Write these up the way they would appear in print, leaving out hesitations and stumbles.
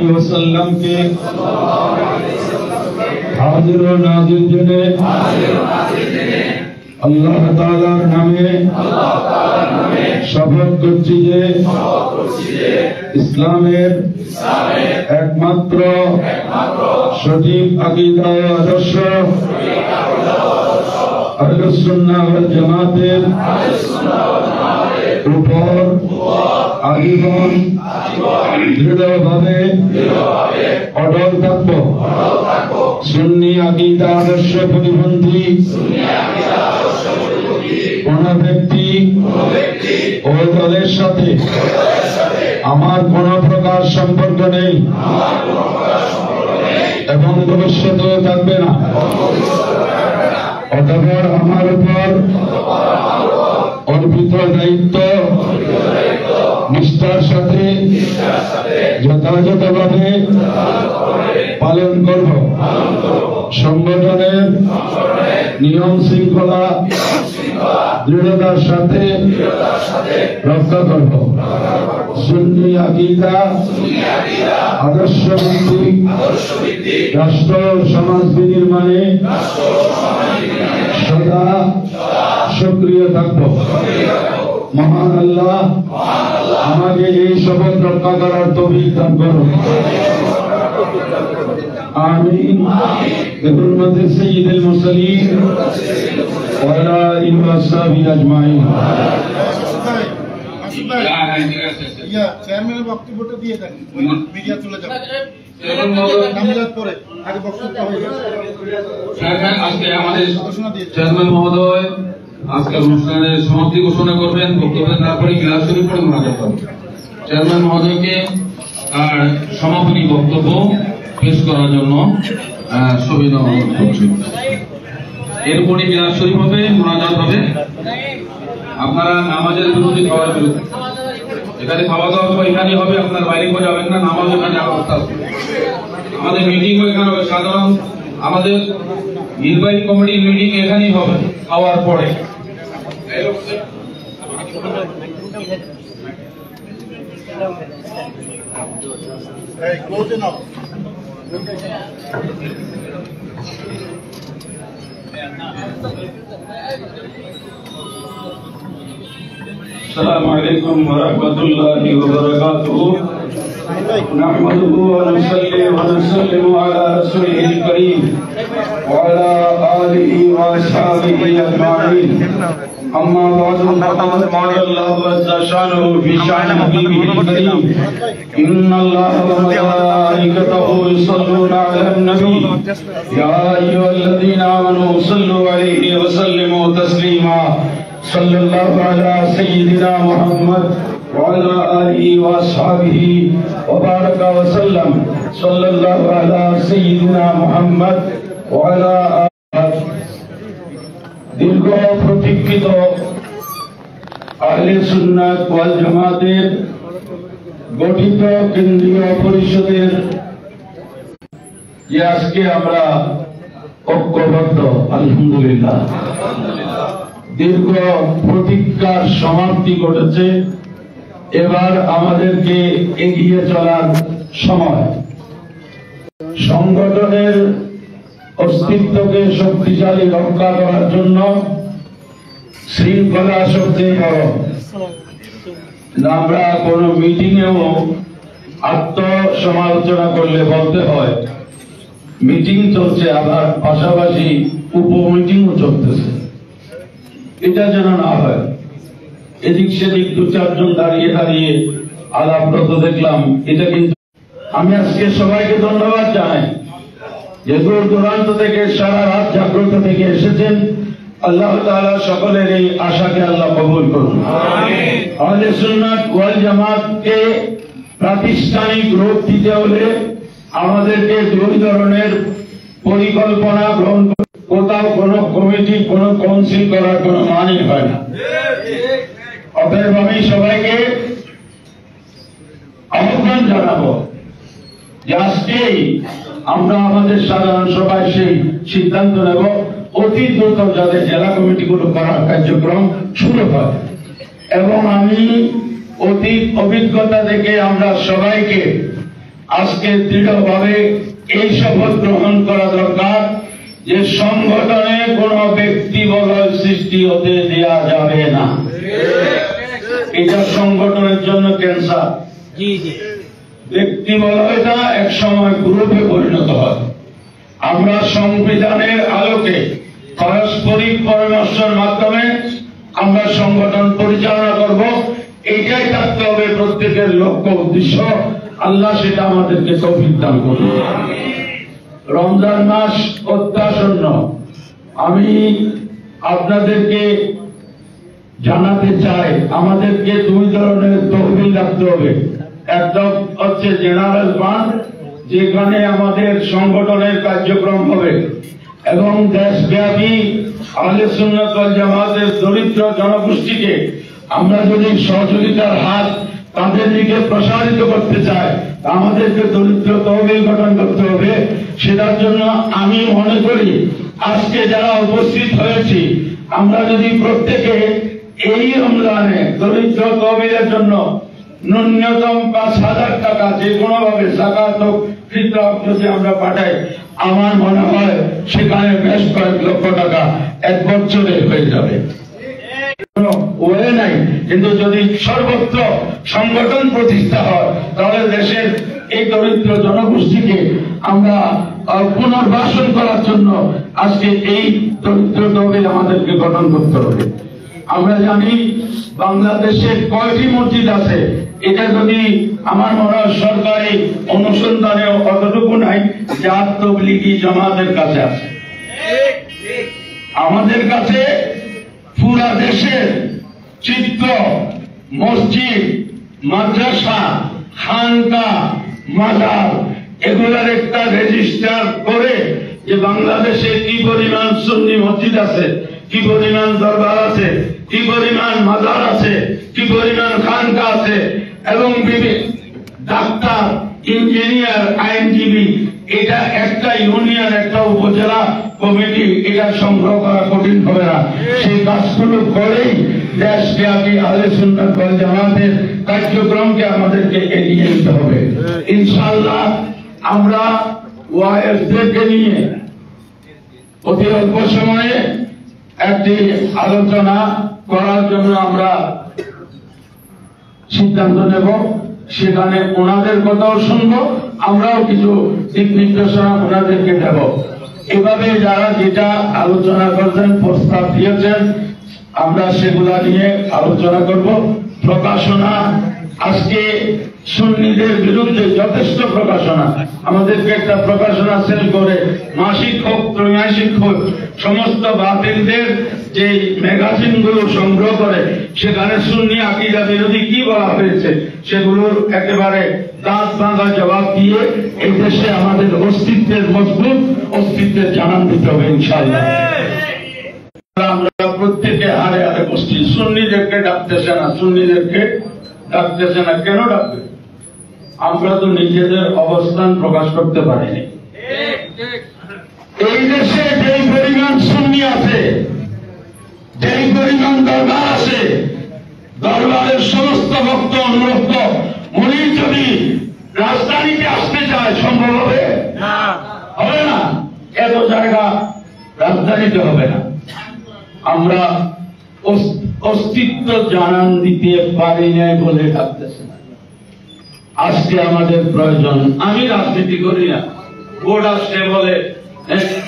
वसल्लम के हाजिर और नाजिर जने अल्लाह ताआलार नामे शपथ करছি যে ইসলামের একমাত্র সঠিক আকীদা ও আদর্শ আহলুস সুন্নাহ ওয়াল জামাতের উপর আজীবন দৃঢ়ভাবে অটল থাকব। সুন্নি আকীদা আদর্শ পরিপন্থী কোন ব্যক্তি ও দলের সাথে আমার কোন প্রকার সম্পর্ক নেই এবং ভবিষ্যতেও থাকবে না। অতঃপর আমার উপর অর্পিত দায়িত্ব নিষ্ঠার সাথে যথাযথভাবে পালন করব। সংগঠনের নিয়ম শৃঙ্খলা দৃঢ়তার সাথে রক্ষা করব। সুন্নি আকীদা আদর্শ ভিত্তিক রাষ্ট্র সমাজ বিনির্মাণে সদা সক্রিয় থাকব। মহান আল্লাহ আমাকে এই শপথ রক্ষা করার তৌফিক দান করুন। আমিন। বিহুরমতি সাইয়্যিদুল মুরসালিন ওয়া আলা আলিহি ওয়া সাহবিহি আজমাইন। চেয়ারম্যানের বক্তব্যটা দিয়ে দেন, মিডিয়া চলে যাবে। নামজাদ করে আগে বক্তব্য হয়ে যাবে। আজকে আমাদের চেয়ারম্যান মহোদয় আজকের অনুষ্ঠানের সমাপ্তি ঘোষণা করবেন। বক্তব্যের তারপরে ক্লাস শুরু করে মোনাজাত হবে। চেয়ারম্যান মহোদয়কে আর সমাপনী বক্তব্য পেশ করার জন্য সবিনয় অনুরোধ করছি। এরপরে ক্লাস শুরু হবে, মোনাজাত হবে। আপনারা নামাজের বিরোধী খাওয়ার বিরোধী, এখানে খাওয়া দাওয়া তো এখানেই হবে, আপনার বাইরে করে যাবেন না। নামাজ এখানে অবস্থা আছে, আমাদের মিটিংও এখানে হবে। সাধারণ আমাদের নির্বাহী কমিটির মিটিং এখানেই হবে খাওয়ার পরে। السلام عليكم ورحمة الله وبركاته. نحمده ونصلي ونسلم على رسوله الكريم وعلى آله وأصحابه أجمعين. أما بعد فقد قال الله عز شأنه في شأن حبيبه الكريم إن الله وملائكته يصلون على النبي يا أيها الذين آمنوا صلوا عليه وسلموا تسليما صلى الله على سيدنا محمد وعلى آله وأصحابه وبارك وسلم صلى الله على سيدنا محمد وعلى দীর্ঘ প্রতীক্ষিত আহলে সুন্নাত ওয়াল জামাতের গঠিত কেন্দ্রীয় পরিষদের যে আজকে আমরা ঐক্যবদ্ধ, আলহামদুলিল্লাহ দীর্ঘ প্রতীক্ষার সমাপ্তি ঘটেছে। এবার আমাদেরকে এগিয়ে চলার সময়। সংগঠনের অস্তিত্বকে শক্তিশালী রক্ষা করার জন্য শৃঙ্খলা সবচেয়ে বড়। আমরা কোন মিটিংয়েও আত্মসমালোচনা করলে বলতে হয় মিটিং চলছে, আবার পাশাপাশি উপ মিটিংও চলতেছে। এটা যেন না হয়। এদিক সেদিক দু চারজন দাঁড়িয়ে দাঁড়িয়ে আলাপরত দেখলাম, এটা কিন্তু। আমি আজকে সবাইকে ধন্যবাদ জানাই যে দূর দূরান্ত থেকে সারা রাত জাগ্রত থেকে এসেছেন। আল্লাহ তাআলা সকলের এই আশাকে আল্লাহ কবুল করুন। আহলে সুন্নাত ওয়াল জামাতকে প্রাতিষ্ঠানিক রূপ দিতে হলে আমাদেরকে দুই ধরনের পরিকল্পনা গ্রহণ করতে। কোথাও কোন কমিটি কোন কাউন্সিল করার কোন মানে হয় না। অতএব আমি সবাইকে আহ্বান জানাবো যে আজকেই আমরা আমাদের সাধারণ সভায় সেই সিদ্ধান্ত নেব অতি দ্রুত যাতে জেলা কমিটিগুলো করার কার্যক্রম শুরু হয়। এবং আমি অতীত অভিজ্ঞতা থেকে আমরা সবাইকে আজকে দৃঢ়ভাবে এই শপথ গ্রহণ করা দরকার যে সংগঠনে কোন ব্যক্তি বলয় সৃষ্টি হতে দেওয়া যাবে না। এটা সংগঠনের জন্য ক্যান্সার। ব্যক্তি বলয়টা এক সময় গ্রুপে পরিণত হয়। আমরা সংবিধানের আলোকে পারস্পরিক পরামর্শের মাধ্যমে আমরা সংগঠন পরিচালনা করব। এইটাই থাকতে হবে প্রত্যেকের লক্ষ্য উদ্দেশ্য। আল্লাহ সেটা আমাদেরকে তৌফিক দান করুন। রমজান মাস অত্যাসন্ন। আমি আপনাদেরকে জানাতে চাই আমাদেরকে দুই ধরনের তহবিল রাখতে হবে। একটা হচ্ছে জেনারেল ফান্ড, যেখানে আমাদের সংগঠনের কার্যক্রম হবে এবং দেশব্যাপী আহলে সুন্নাত ওয়াল জামাতের দরিদ্র জনগোষ্ঠীকে আমরা যদি সহযোগিতার হাত তাদের দিকে প্রসারিত করতে চাই, আমাদেরকে দরিদ্র তহবিল গঠন করতে হবে। সেটার জন্য আমি মনে করি আজকে যারা উপস্থিত হয়েছি আমরা যদি প্রত্যেকে এই রমজানে দরিদ্র তহবিলের জন্য ন্যূনতম 5,000 টাকা যে কোনো ভাবে যাকাত হোক ফিতরা হোক যদি আমরা পাঠাই, আমার মনে হয় সেখানে বেশ কয়েক লক্ষ টাকা এক বছরে হয়ে যাবে। ওয়ে নাই, কিন্তু যদি সর্বত্র সংগঠন প্রতিষ্ঠা হয় তাহলে দেশের এই দরিদ্র জনগোষ্ঠীকে আমরা পুনর্বাসন করার জন্য আজকে এই দরিদ্র তহবিল আমাদেরকে গঠন করতে হবে। আমরা জানি বাংলাদেশে কয়টি মসজিদ আছে, এটা যদি আমার মনে হয় সরকারি অনুসন্ধানে অতটুকু নাই যা তবলিগি জামাতের কাছে আছে। আমাদের কাছে পুরা দেশের চিত্র, মসজিদ, মাদ্রাসা, খানকা, মাজার এগুলার একটা রেজিস্টার করে যে বাংলাদেশে কি পরিমাণ সুন্নি মসজিদ আছে, কি পরিমাণ দরবার আছে, কি পরিমাণ মাজার আছে, কি পরিমাণ খানকা আছে এবং ডাক্তার, ইঞ্জিনিয়ার, আইনজীবী, এটা একটা ইউনিয়ন, একটা উপজেলা কমিটি এটা সংগ্রহ করা কঠিন হবে না। সেই কাজগুলো করেই দেশব্যাপী আহলে সুন্নাত ওয়াল জামাতের কার্যক্রমকে আমাদেরকে এগিয়ে নিতে হবে। ইনশাআল্লাহ আমরা ওয়াইএফদেরকে নিয়ে অতি অল্প সময়ে একটি আলোচনা করার জন্য আমরা সিদ্ধান্ত নেব। সেখানে ওনাদের কথাও শুনবো, আমরাও কিছু দিক নির্দেশনা ওনাদেরকে দেব। এভাবে যারা যেটা আলোচনা করছেন, প্রস্তাব দিয়েছেন, আমরা সেগুলা নিয়ে আলোচনা করব। প্রকাশনা, আজকে সুন্নিদের বিরুদ্ধে যথেষ্ট প্রকাশনা, আমাদেরকে একটা প্রকাশনা সেল করে মাসিক হোক ত্রৈমাসিক হোক সমস্ত বাতিলদের যে ম্যাগাজিন গুলো সংগ্রহ করে সেখানে সুন্নি আকীদা বিরোধী কি বলা হয়েছে সেগুলোর একেবারে দাঁত ভাঙা জবাব দিয়ে এই দেশে আমাদের অস্তিত্বের মজবুত অস্তিত্বের জানান দিতে হবে ইনশাআল্লাহ। আমরা প্রত্যেকে হারে হারে বসছি, সুন্নিদেরকে ডাকতেছে না, সুন্নিদেরকে ডাকতেছে না, কেন ডাকবে? আমরা তো নিজেদের অবস্থান প্রকাশ করতে পারিনি। এই দেশে যেই পরিমাণ সুন্নি আছে, যেই পরিমাণ দরবার আছে, দরবারের সমস্ত ভক্ত অনুরক্ত উনি যদি রাজধানীতে আসতে চায় সম্ভব হবে? হবে না। এত জায়গা রাজধানীতে হবে না। আমরা অস্তিত্ব জানান দিতে পারি নাই বলে ডাকতেছে না। আজকে আমাদের প্রয়োজন। আমি রাজনীতি করি না, ভোট আসছে বলে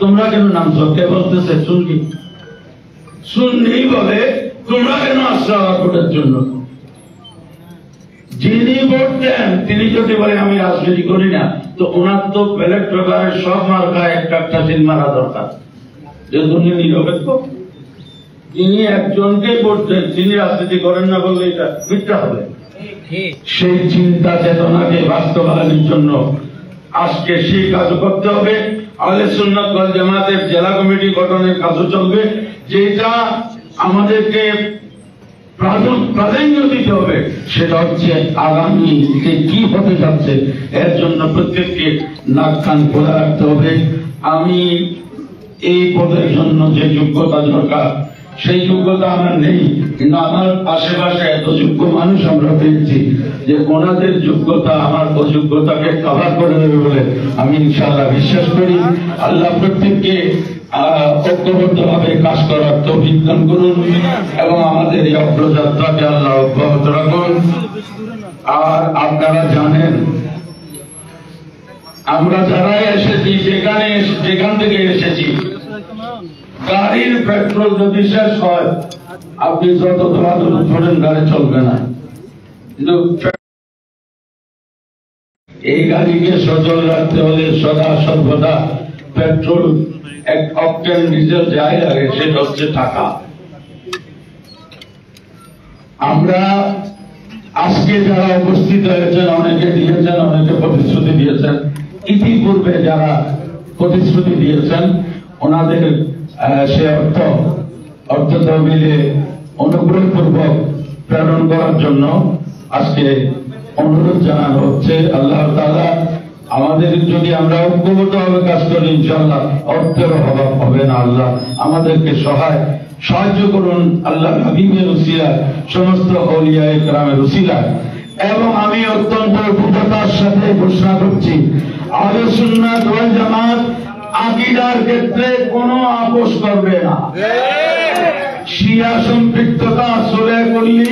তোমরা কেন নামছো, কে বলতেছে? শুনলি শুনলি বলে তোমরা কেন আসছো আমার ভোটের জন্য? যিনি ভোট দেন তিনি যদি বলে আমি রাজনীতি করি না, তো ওনার তো ব্যালট পেপারের সব মার্কায় একটা একটা সিল মারা দরকার। যদি নিরপেক্ষ, তিনি একজনকে ভোট দেন, তিনি রাজনীতি করেন না বললে এটা মিথ্যা হবে। সেই চিন্তা চেতনাকে বাস্তবায়নের জন্য আজকে সেই কাজ করতে হবে। আহলে সুন্নাত ওয়াল জামাতের জেলা কমিটি গঠনের কাজও চলবে, যেটা আমাদেরকে প্রাধান্য দিতে হবে সেটা হচ্ছে আগামীতে কি হতে যাচ্ছে এর জন্য প্রত্যেককে নাক কান খোলা রাখতে হবে। আমি এই পদের জন্য যে যোগ্যতা দরকার সেই যোগ্যতা আমার নেই, কিন্তু আমার আশেপাশে এত যোগ্য মানুষ আমরা পেয়েছি। যে ওনাদের যোগ্যতা আমার অযোগ্যতাকে কভার করে দেবে বলে আমি ইনশাআল্লাহ বিশ্বাস করি। আল্লাহ প্রত্যেককে ঐক্যবদ্ধভাবে কাজ করার তৌফিক দান করুন এবং আমাদের এই অগ্রযাত্রাকে আল্লাহ অব্যাহত রাখুন। আর আপনারা জানেন আমরা যারা এসেছি যেখান থেকে এসেছি, গাড়ির পেট্রোল যদি শেষ হয় আপনি যত দৌড়াদৌড়ি করেন গাড়ি চলবে না। কিন্তু এই গাড়িকে সচল রাখতে হলে সদা সর্বদা পেট্রোল এক অক্টেন ডিজেল যাই লাগে সেটা হচ্ছে টাকা। আমরা আজকে যারা উপস্থিত হয়েছেন অনেকে দিয়েছেন, অনেকে প্রতিশ্রুতি দিয়েছেন, ইতিপূর্বে যারা প্রতিশ্রুতি দিয়েছেন ওনাদের সে অর্থ তহবিলে অনুগ্রহপূর্বক প্রেরণ করার জন্য আজকে অনুরোধ জানানো হচ্ছে। আল্লাহ তাআলা আমাদের যদি আমরা ঐক্যবদ্ধভাবে কাজ করি ইনশাআল্লাহ অর্থের অভাব হবে না। আল্লাহ আমাদেরকে সাহায্য করুন আল্লাহ হাবিবের উসিলায়, সমস্ত আউলিয়া ইকরামের উসিলায়। এবং আমি অত্যন্ত দৃঢ়তার সাথে ঘোষণা করছি আহলে সুন্নাত ওয়াল জামাত আকীদার ক্ষেত্রে কোনো আপোষ করবে না। শিয়া সম্পৃক্ততা চলে করলে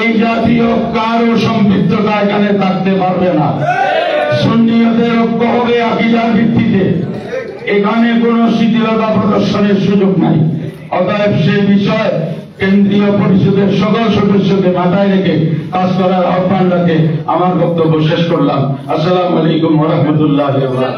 এই জাতীয় কারো সম্পৃক্ততা এখানে থাকতে পারবে না। সুন্নিয়তের ঐক্য হবে আকীদার ভিত্তিতে, এখানে কোনো শিথিলতা প্রদর্শনের সুযোগ নাই। অতএব সেই বিষয় কেন্দ্রীয় পরিষদের সকল সদস্যকে মাথায় রেখে কাজ করার আহ্বান রাখে আমার বক্তব্য শেষ করলাম। আসসালামু আলাইকুম ওয়া রাহমাতুল্লাহি ওয়া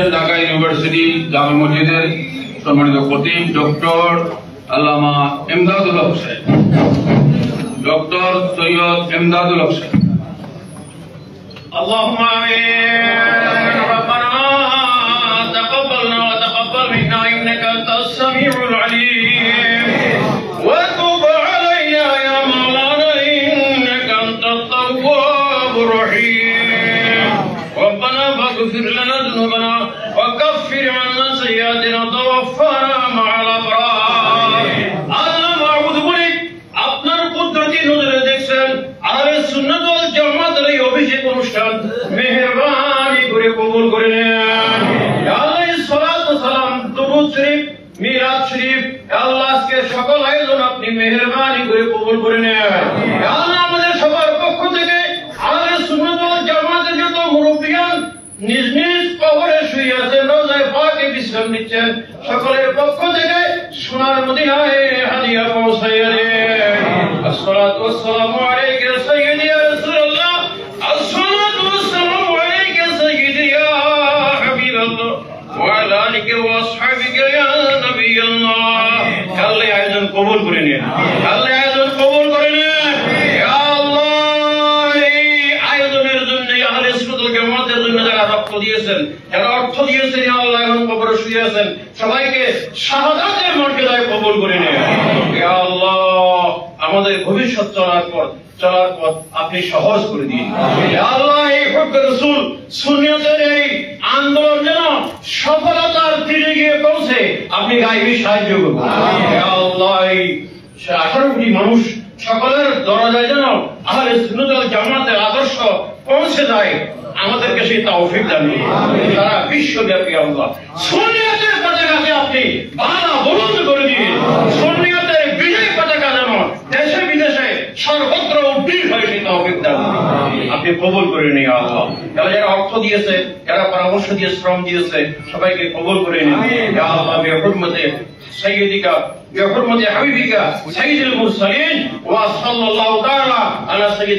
আছেন ঢাকা ইউনিভার্সিটি জামে মসজিদের সম্মানিত খতিব ডক্টর আল্লামা ইমদাদুল হক সাহেব, ডক্টর সৈয়দ ইমদাদুল হক সাহেব। اللهم آمين ربنا تقبلنا وتقبل منا إنك أنت السميع العليم وتب علينا يا مولانا إنك أنت التواب الرحيم ربنا فاغفر لنا ذنوبنا وكفر عنا سيئاتنا وتوفنا مع الأبرار আল্লাহ মাবুদ বলে আপনার কুদরতি নজরে দেখছেন আহলে সুন্নাত ওয়াল জামাতের এই অভিষেক অনুষ্ঠান মেহেরবানি করে কবুল করে নেন। ইয়া আল্লাহ সালাত ও সালাম দুরূদ শরীফ মিলাদ শরীফ আল্লাহ আজকে সকল আয়োজন আপনি মেহেরবানি করে কবুল করে নেন। ইয়া আল্লাহ আমাদের সবার পক্ষ থেকে আহলে সুন্নাত ওয়াল জামাতের যত মুরব্বিয়ান নিজ নিজ কবরে শুয়ে আছেন, রোজায় পাকে বিশ্রাম নিচ্ছেন, সকলের পক্ষ থেকে সোনার মদিনায় হাদিয়া পৌঁছাইয়া দেন। আসসালাতু ওয়াসসালামু আলাইকা ইয়া সাইয়্যিদি ইয়া রাসূলুল্লাহ, আসসালাতু ওয়াসসালামু আলাইকা ইয়া সাইয়্যিদি ইয়া হাবিবাল্লাহ ওয়া আলা আলিকা ওয়া আসহাবিকা ইয়া নবিয়াল্লাহ। আল্লাহ আয়োজন কবুল করে নিন, আল্লাহ আয়োজন কবুল করে নিন। ইয়া আল্লাহ এই আয়োজনের জন্য আহলে সুন্নাত ওয়াল জামাতের জন্য যারা রক্ত দিয়েছেন, যারা অর্থ দিয়েছেন, ইয়া আল্লাহ এখন কবরে শুয়ে আছেন, সবাইকে শাহাদাতের মর্যাদায় কবুল করে নিন। ইয়া আল্লাহ আমাদের ভবিষ্যৎ চলার পথ আপনি সহজ করে দিন। ইয়া আল্লাহ এই হুব্বে রাসূল সুন্নাতের এই আন্দোলন যেন সফলতার তীরে গিয়ে পৌঁছে আপনি গায়বী সাহায্য করুন। ইয়া আল্লাহ এই 18 কোটি মানুষ সকলের দরজায় যেন আহলে সুন্নাত ওয়াল জামাতের আদর্শ পৌঁছে যায়, আমাদেরকে সেই তৌফিক দান করুন। সারা বিশ্বব্যাপী আল্লাহ সুন্নাতের পতাকাকে আপনি বালা বুলন্দ করে দিন। সুন্নাতের বিজয় পতাকা যেন দেশে বিদেশে সর্বত্র উড্ডীন হয়, সেই তৌফিক দান করুন। আপনি কবুল করে নিন আল্লাহ। যারা অর্থ দিয়েছে, যারা পরামর্শ দিয়ে শ্রম দিয়েছে, সবাইকে কবুল করে নিন। ইয়া আল্লাহ বিহুরমতে সাইয়্যিদিকা বিহুরমতে হাবিবিকা সাইয়্যিদুল মুরসালিন ওয়া সাল্লাল্লাহু তাআলা আলা সাইয়্যিদ